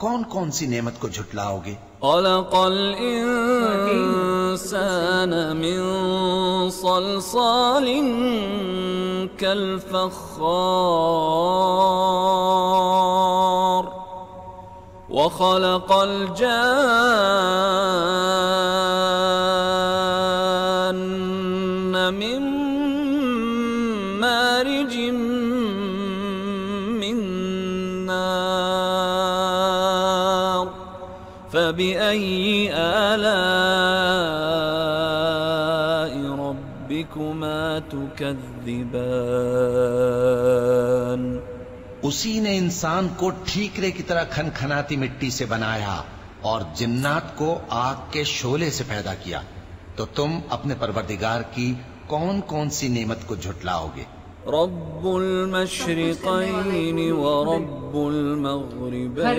کون کون سی نعمت کو جھٹلاؤ گے؟ خلق الإنسان من صلصال كالفخار وخلق الجان من مارج من نار فبأي آلاء ربكما تكذبان؟ اسی نے انسان کو ٹھیکرے کی طرح کھنکھناتی مٹی سے بنایا اور جنات کو آگ کے شعلے سے پیدا کیا، تو تم اپنے پروردگار کی کون کون سی نعمت کو جھٹلاؤ گے؟ رب المشرقین ورب المغربین، ہر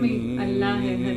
میں اللہ ہے، ہر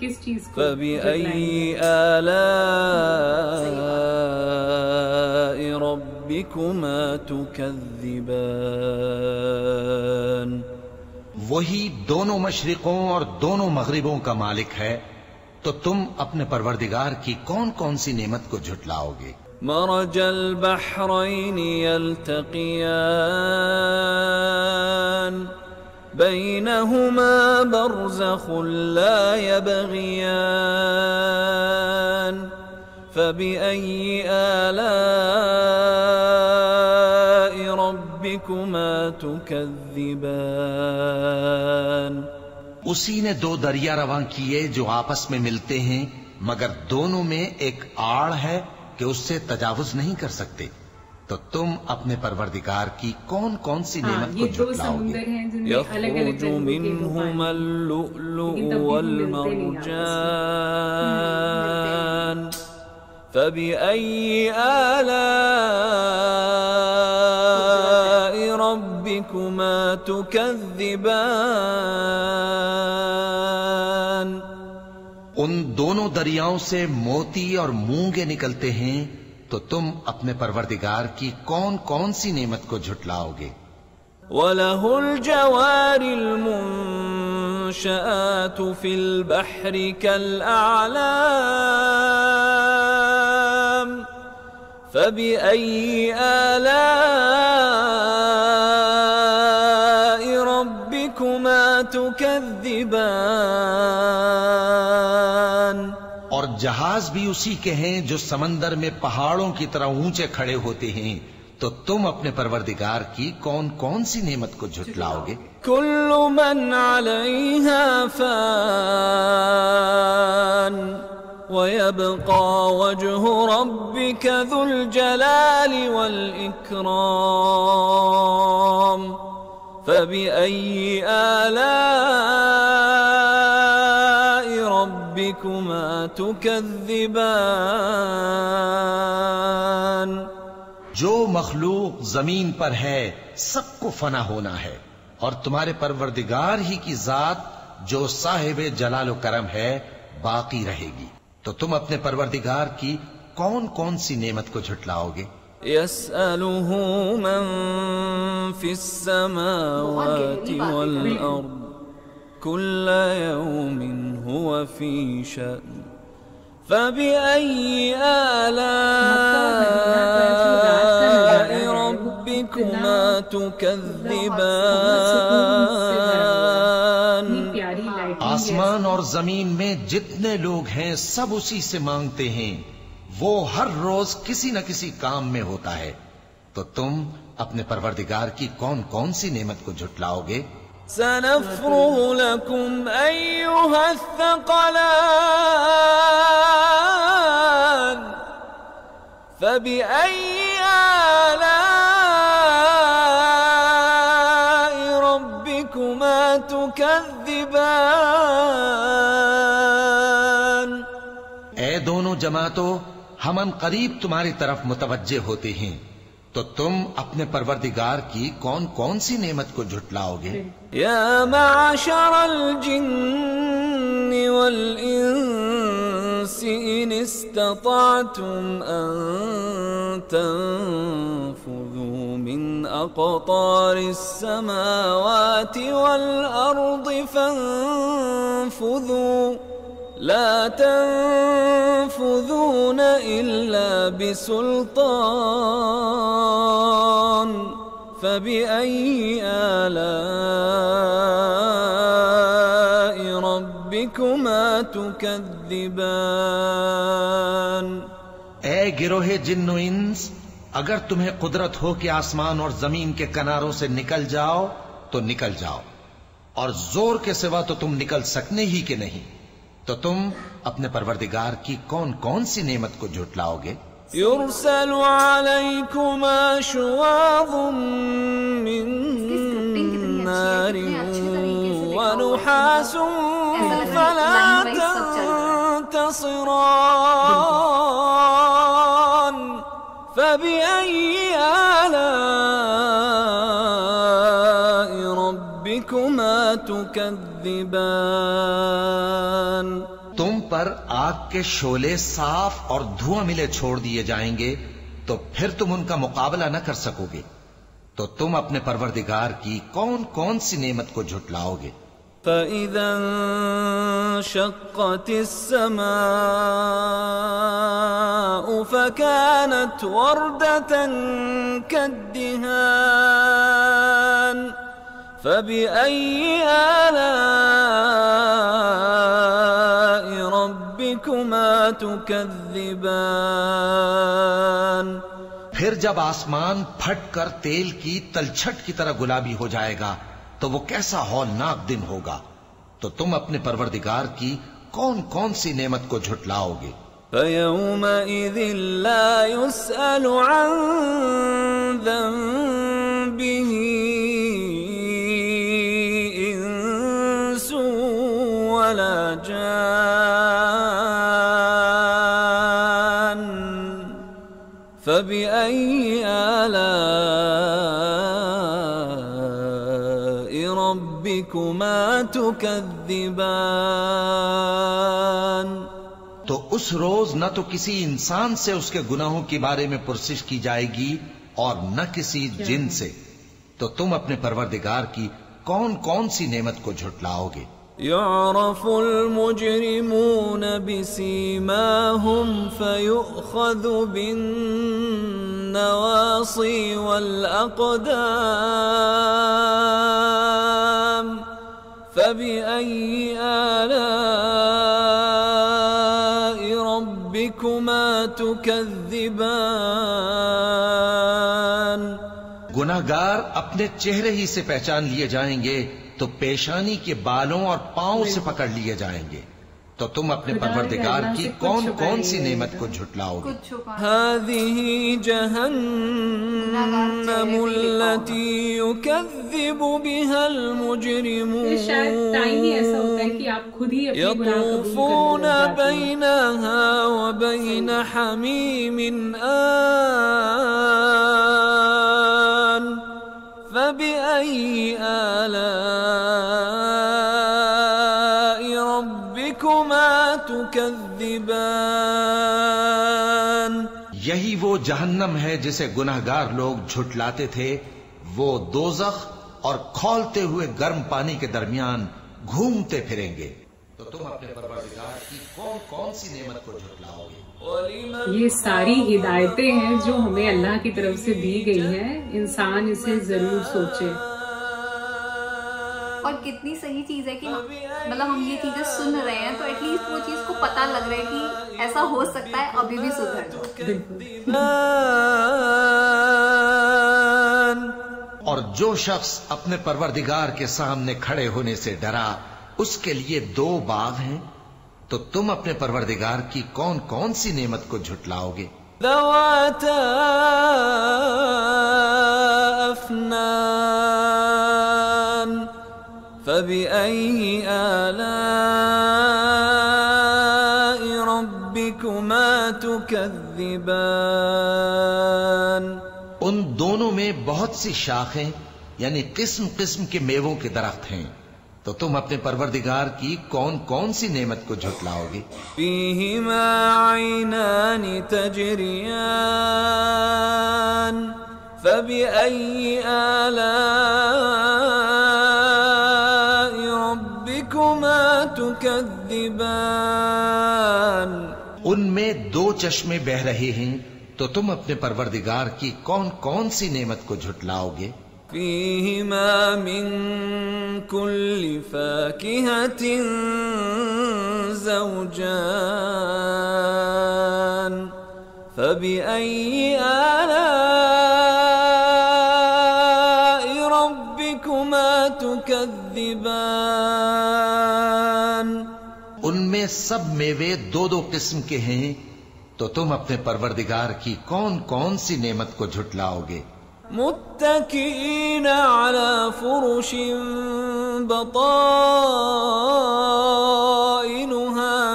کس چیز کو فبأي آلاء ربكما تكذبان؟ وہی دونوں مشرقوں اور دونوں مغربوں کا مالک ہے، تو تم اپنے پروردگار کی کون کون سی نعمت کو جھٹلاؤ گے؟ مرج البحرين يلتقيان بينهما برزخ لا يبغيان فبأي آلاء ربكما تكذبان؟ اسی نے دو دریا رواں کیے جو آپس میں ملتے ہیں، مگر دونوں میں ایک آڑ ہے کہ اس سے تجاوز نہیں کر سکتے، تو تم اپنے پروردگار کی کون کون سی نعمت کو یہ دو جھٹلاؤ گے؟ سمندر ہیں جن میں الگ الگ يخرج منهما اللؤلؤ والمرجان فبأي آلاء ربكما تكذبان؟ ان دونوں دریاؤں سے موتی اور مونگے نکلتے ہیں، تو تم اپنے پروردگار کی کون کون سی نعمت کو جھٹلاؤ گے؟ وَلَهُ الْجَوَارِ الْمُنشَآتُ فِي الْبَحْرِ كَالْأَعْلَامِ فَبِأَيِّ آلَاءِ رَبِّكُمَا تُكَذِّبَانِ؟ اور جہاز بھی اسی کے ہیں جو سمندر میں پہاڑوں کی طرح اونچے کھڑے ہوتے ہیں، تو تم اپنے پروردگار کی کون کون سی نعمت کو جھٹلاؤ گے؟ كل من عليها فان ويبقى وجه ربك ذو الجلال والإكرام فبأي آلاء ربكما تكذبان؟ جو مخلوق زمین پر ہے سب کو فنا ہونا ہے، اور تمہارے پروردگار ہی کی ذات جو صاحب جلال و کرم ہے باقی رہے گی، تو تم اپنے پروردگار کی کون کون سی نعمت کو جھٹلاؤ گے؟ يسأله من في السماوات والأرض كل يوم هو في شأن فبأي آلاء ربكما تكذبان؟ آسمان اور زمین میں جتنے لوگ ہیں سب اسی سے مانگتے ہیں، وہ ہر روز کسی نہ کسی کام میں ہوتا ہے، تو تم اپنے پروردگار کی کون کون سی نعمت کو جھٹلاؤ گے؟ سنفرغ لكم أيها الثقلان فبأي آلاء ربكما تكذبان؟ اے دونوں جماعتوں، ہم ان قریب تمہاری طرف متوجہ ہوتے ہیں، تو تم اپنے پروردگار کی کون کون سی نعمت کو جھٹلاؤ گے؟ یا معشر الجن والانس ان استطعتم ان تنفذوا من أقطار السماوات والأرض فانفذوا لا تنفذون إلا بسلطان فبأي آلاء ربكما تكذبان؟ اے گروہ جن و انس، اگر تمہیں قدرت ہو کہ آسمان اور زمین کے کناروں سے نکل جاؤ تو نکل جاؤ، اور زور کے سوا تو تم نکل سکنے ہی کہ نہیں، تو تم اپنے پروردگار کی کون کون سی نعمت کو جھٹلاؤ گے؟ يرسل عليكما شواظ من نار ونحاس فلا تنتصران فبأي آلاء ربكما تكذبان؟ تم پر آگ کے شعلے صاف اور دھواں ملے چھوڑ دیے جائیں گے تو پھر تم ان کا مقابلہ نہ کر سکو گے، تو تم اپنے پروردگار کی کون کون سی نعمت کو جھٹلاؤ گے؟ فَإِذَا انشَقَّتِ السَّمَاءُ فَكَانَتْ وَرْدَةً كَالدِّهَانِ فَبِأَيِّ آلَاءِ رَبِّكُمَا تُكَذِّبَانِ؟ پھر جب آسمان پھٹ کر تیل کی تلچھٹ کی طرح گلابی ہو جائے گا تو وہ کیسا ہولناک دن ہوگا، تو تم اپنے پروردگار کی کون کون سی نعمت کو جھٹلاؤ گے؟ فَيَوْمَئِذٍ لَا يُسْأَلُ عَنْ ذَنبِهِ إِنسٌ وَلَا جَانٌّ فَبِأَيِّ آلَاءِ رَبِّكُمَا تُكَذِّبَانِ؟ تو اس روز نہ تو کسی انسان سے اس کے گناہوں کے بارے میں پرسش کی جائے گی اور نہ کسی جن سے، تو تم اپنے پروردگار کی کون کون سی نعمت کو جھٹلاؤ گے؟ يعرف المجرمون بسيماهم فيؤخذ بالنواصي والأقدام فبأي آلاء ربكما تكذبان؟ گناہگار اپنے چہرے ہی سے پہچان لیے جائیں گے تو پیشانی کے بالوں اور پاؤں سے پکڑ لیے جائیں گے، تو تم اپنے پروردگار کی کون کون سی نعمت کو جھٹلاؤ گے؟ هذه جهنم التي يكذب بها المجرمون شاید ٹائم ہی ایسا ہوتا ہے کہ آپ خود ہی اپنے گناہ يطوفون بينها وبين حميم آن فبأي آلاء ربكما تكذبان؟ یہی وہ جہنم ہے جسے گناہگار لوگ جھٹلاتے تھے، وہ دوزخ اور کھولتے ہوئے گرم پانی کے درمیان گھومتے پھریں گے، تو تم اپنے پروردگار کی کون کون سی نعمت کو جھٹلاؤ گے؟ یہ ساری ہدایتیں ہیں جو ہمیں اللہ کی طرف سے دی گئی ہیں، انسان اسے ضرور سوچے۔ اور کتنی صحیح چیز ہے کہ مطلب ہم یہ چیزیں سن رہے ہیں تو ایٹ لیسٹ وہ چیز کو پتہ لگ رہا ہے کہ ایسا ہو سکتا ہے، ابھی بھی سدھر جاؤ۔ اور جو شخص اپنے پروردگار کے سامنے کھڑے ہونے سے ڈرا، اس کے لیے 2 باغ ہیں، تو تم اپنے پروردگار کی کون کون سی نعمت کو جھٹلاؤ گے؟ ذواتا افنان فبأي آلاء ربكما تكذبان؟ ان دونوں میں بہت سی شاخیں یعنی قسم قسم کے میووں کے درخت ہیں، تو تم اپنے پروردگار کی کون کون سی نعمت کو جھٹلاؤ گے؟ فيهما عينان تجريان فبأي آلاء ربكما تكذبان ان میں دو چشمے بہ رہے ہیں، تو تم اپنے پروردگار کی کون کون سی نعمت کو جھٹلاؤ گے؟ فيهما من كل فاكهة زوجان فبأي آلاء ربكما تكذبان ان میں سب میوے دو دو قسم کے ہیں، تو تم اپنے پروردگار کی کون کون سی نعمت کو جھٹلاؤ گے؟ متكئين على فرش بطائنها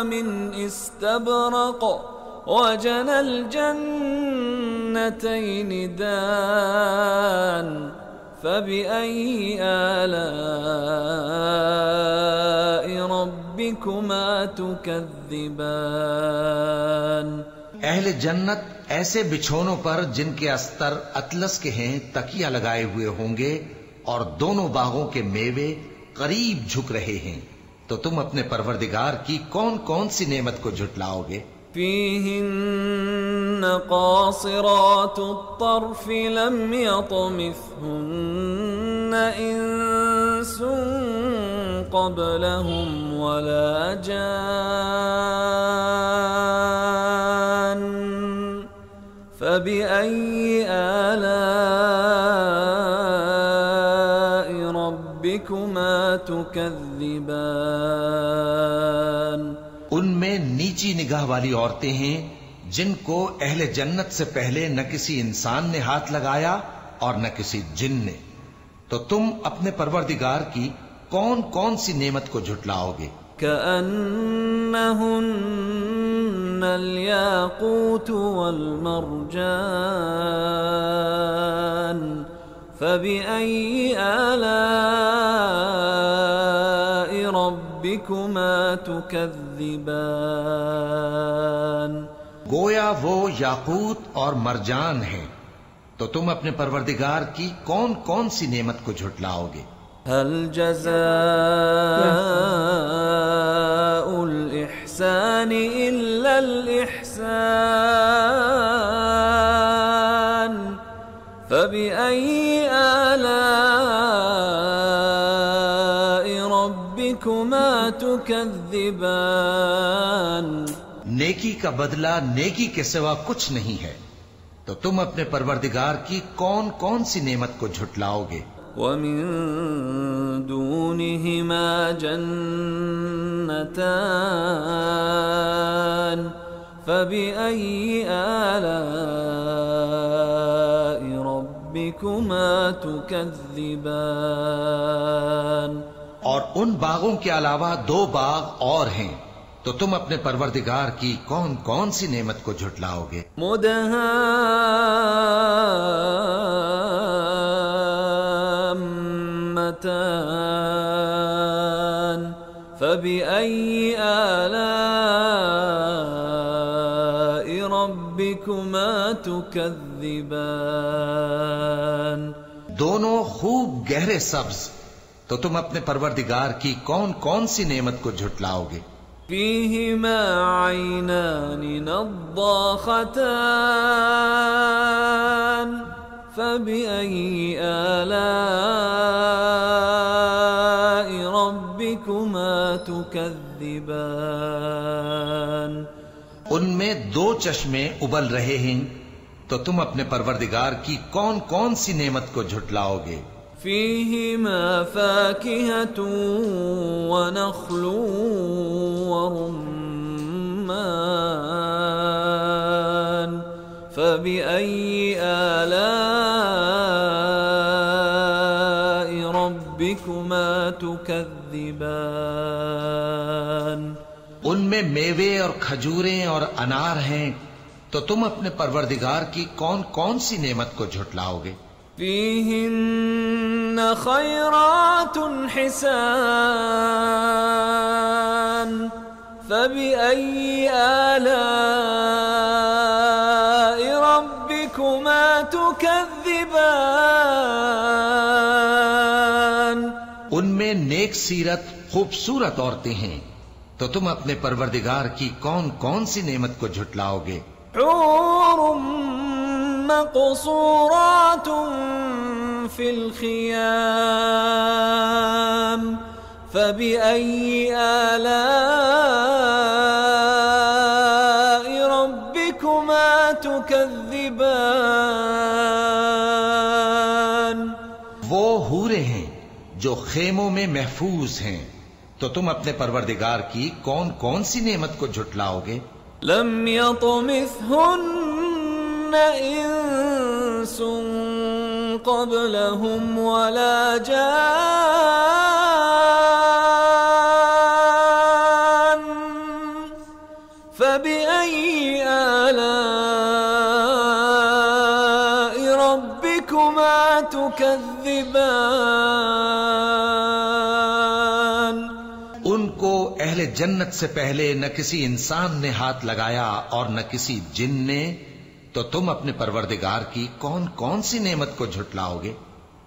من استبرق وجنى الجنتين دان فبأي آلاء ربكما تكذبان اہل جنت ایسے بچھونوں پر جن کے استر اطلس کے ہیں تکیہ لگائے ہوئے ہوں گے، اور دونوں باغوں کے میوے قریب جھک رہے ہیں، تو تم اپنے پروردگار کی کون کون سی نعمت کو جھٹلاؤ گے؟ فيهن قاصرات الطرف لم يطمثهن إنس قبلهم ولا جان فبأي آلاء ربكما تكذبان ان میں نیچی نگاہ والی عورتیں ہیں جن کو اہل جنت سے پہلے نہ کسی انسان نے ہاتھ لگایا اور نہ کسی جن نے، تو تم اپنے پروردگار کی کون کون سی نعمت کو جھٹلاؤ گے؟ كأنهن الياقوت والمرجان فبأي آلاء ربكما تكذبان گویا وہ یاقوت اور مرجان ہیں، تو تم اپنے پروردگار کی کون کون سی نعمت کو جھٹلاؤ گے؟ هل جزاء الإحسان إلا الإحسان فبأي آلاء ربكما تكذبان نیکی کا بدلہ نیکی کے سوا کچھ نہیں ہے، تو تم اپنے پروردگار کی کون کون سی نعمت کو جھٹلاؤ گے؟ ومن دونهما جنتان فبأي آلاء ربكما تكذبان اور ان باغوں کے علاوہ دو باغ اور ہیں، تو تم اپنے پروردگار کی کون کون سی نعمت کو جھٹلاؤ گے؟ مدهامتان فبأي آلاء ربكما تكذبان دونوں خوب گہرے سبز، تو تم اپنے پروردگار کی کون کون سی نعمت کو جھٹلاؤ گے؟ فيهما عينان نضاختان فبأي آلاء ربكما تكذبان ان میں دو چشمے ابل رہے ہیں، تو تم اپنے پروردگار کی کون کون سی نعمت کو جھٹلاؤ گے؟ فيهما فاكهة ونخل ورمان فبأي آلاء ربكما تكذبان ان میں میوے اور کھجوریں اور انار ہیں، تو تم اپنے پروردگار کی کون کون سی نعمت کو جھٹلاؤ گے؟ فيهن خيرات حسان فبأي آلاء ربكما تكذبان تكذبان ان میں نیک سیرت خوبصورت عورتیں ہیں، تو تم اپنے پروردگار کی کون کون سی نعمت کو جھٹلاؤ گے؟ حور مقصورات في الخيام فبأي آلاء ربكما تكذبان وہ حوریں ہیں جو خیموں میں محفوظ ہیں، تو تم اپنے پروردگار کی کون کون سی نعمت کو جھٹلاؤ گے؟ لم يطمثهن انس قبلهم ولا جان فبأي آلاء ربكما تكذبان ان کو اہل جنت سے پہلے نہ کسی انسان نے ہاتھ لگایا اور نہ کسی جن نے، تو تم اپنے پروردگار کی کون کون سی نعمت کو جھٹلاؤ گے؟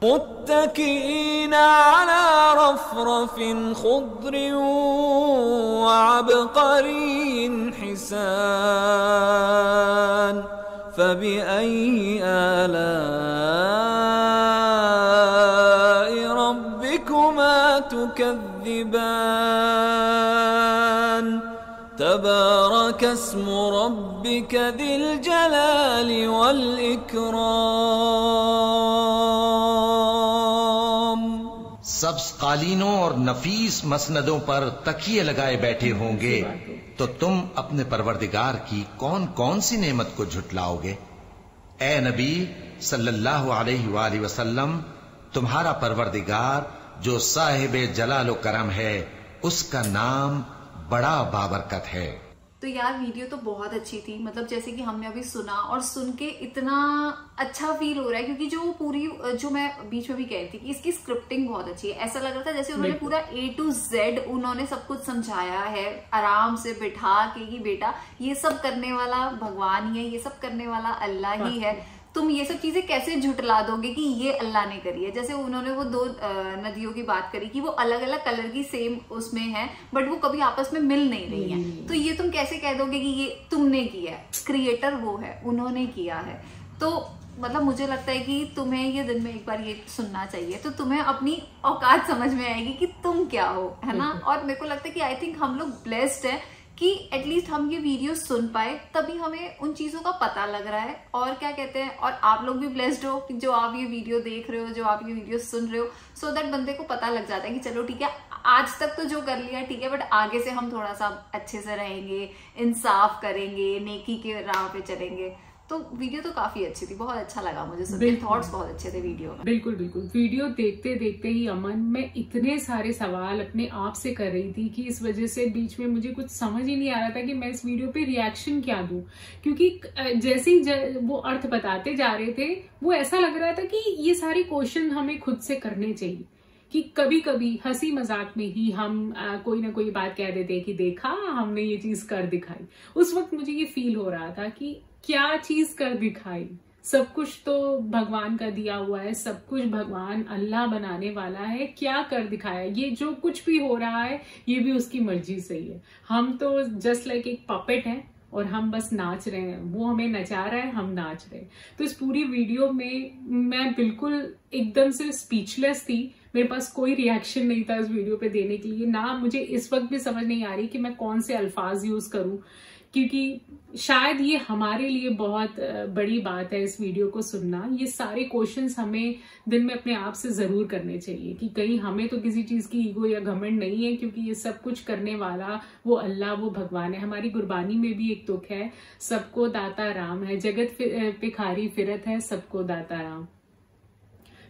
متكئين على رفرف خضر وعبقري حسان فبأي آلاء ربكما تكذبان تبارك اسم ربك ذي الجلال والإكرام سبز قالینوں اور نفیس مسندوں پر تکیے لگائے بیٹھے ہوں گے، تو تم اپنے پروردگار کی کون کون سی نعمت کو جھٹلاؤ گے؟ اے نبی صلی اللہ علیہ وآلہ وسلم، تمہارا پروردگار جو صاحب جلال و کرم ہے، اس کا نام بڑا بابرکت ہے۔ تو یار ویڈیو تو بہت اچھی تھی، مطلب جیسے کہ ہم نے ابھی سنا اور سن کے اتنا اچھا فیل ہو رہا ہے، کیونکہ جو پوری جو میں بیچ میں بھی کہہ رہی تھی کہ اس کی اسکرپٹنگ بہت اچھی ہے، ایسا لگ رہا تھا جیسے انہوں نے پورا A to Z انہوں نے سب کچھ سمجھایا ہے، آرام سے بٹھا کے کہ بیٹا یہ سب کرنے والا بھگوان ہی ہے، یہ سب کرنے والا اللہ ہی ہے، تم یہ سب چیزیں کیسے جھٹلا دو گے کہ یہ اللہ نے کری ہے. جیسے انہوں نے وہ دو ندیوں کی بات کری کہ وہ الگ الگ کلر کی سیم اس میں ہیں بٹ وہ کبھی آپس میں مل نہیں رہی ہیں, تو یہ تم کیسے کہہ دو گے کہ یہ تم نے کیا ہے, کریٹر وہ ہے, انہوں نے کیا ہے. تو مطلب مجھے لگتا ہے کہ تمہیں یہ دن میں ایک بار یہ سننا چاہیے تو تمہیں اپنی اوقات سمجھ میں آئے گی کہ تم کیا ہو, ہے نا. اور میرے کو لگتا ہے کہ آئی تھنک ہم لوگ بلیسڈ ہیں کہ ایٹ لیسٹ ہم یہ ویڈیو سن پائے, تبھی ہمیں ان چیزوں کا پتہ لگ رہا ہے. اور کیا کہتے ہیں, اور آپ لوگ بھی بلیسڈ ہو کہ جو آپ یہ ویڈیو دیکھ رہے ہو, جو آپ یہ ویڈیو سن رہے ہو, سو دیٹ بندے کو پتہ لگ جاتا ہے کہ چلو ٹھیک ہے آج تک تو جو کر لیا ٹھیک ہے بٹ آگے سے ہم تھوڑا سا اچھے سے رہیں گے, انصاف کریں گے, نیکی کے راہ پہ چلیں گے. تو ویڈیو تو کافی اچھی تھی, بہت اچھا لگا مجھے سن کے, تھاٹس بہت اچھے تھے ویڈیو میں. بالکل بالکل. ویڈیو دیکھتے دیکھتے ہی امن میں اتنے سارے سوال اپنے آپ سے کر رہی تھی کہ اس وجہ سے بیچ میں مجھے کچھ سمجھ ہی نہیں آ رہا تھا کہ میں اس ویڈیو پہ ریاکشن کیا دوں, کیونکہ جیسے ہی وہ ارتھ بتاتے جا رہے تھے وہ ایسا لگ رہا تھا کہ یہ سارے کوشچن ہمیں خود سے کرنے چاہیے کہ کبھی کبھی ہنسی مذاق میں ہی ہم کوئی نہ کوئی بات کہہ دیتے کہ دیکھا ہم نے یہ چیز کر دکھائی. اس وقت مجھے یہ فیل ہو رہا تھا کہ کیا چیز کر دکھائی, سب کچھ تو بھگوان کا دیا ہوا ہے, سب کچھ بھگوان اللہ بنانے والا ہے, کیا کر دکھایا. یہ جو کچھ بھی ہو رہا ہے یہ بھی اس کی مرضی سے ہی ہے. ہم تو جسٹ لائک ایک پپٹ ہیں اور ہم بس ناچ رہے ہیں, وہ ہمیں نچا رہا ہے, ہم ناچ رہے ہیں. تو اس پوری ویڈیو میں میں بالکل ایک دم سے اسپیچ لیس تھی, میرے پاس کوئی ریاکشن نہیں تھا اس ویڈیو پہ دینے کے لیے. نہ مجھے اس وقت بھی سمجھ نہیں آ رہی کہ میں کون سے الفاظ یوز کروں, کیونکہ شاید یہ ہمارے لیے بہت بڑی بات ہے اس ویڈیو کو سننا. یہ سارے کوشچنس ہمیں دن میں اپنے آپ سے ضرور کرنے چاہیے کہ کہیں ہمیں تو کسی چیز کی ایگو یا گھمنڈ نہیں ہے, کیونکہ یہ سب کچھ کرنے والا وہ اللہ, وہ بھگوان ہے. ہماری قربانی میں بھی ایک تک ہے, سب کو داتا رام ہے, جگت پکھاری فرت ہے, سب کو داتا رام.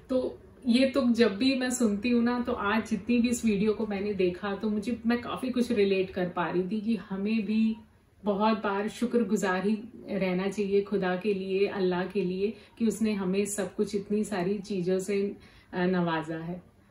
تو یہ تو جب بھی میں سنتی ہوں نا, تو آج جتنی بھی اس ویڈیو کو میں نے دیکھا تو میں کافی کچھ ریلیٹ کر پا رہی تھی کہ ہمیں بھی بہت بار شکر گزار ہی رہنا چاہیے خدا کے لیے, اللہ کے لیے, کہ اس نے ہمیں سب کچھ اتنی ساری چیزوں سے نوازا ہے.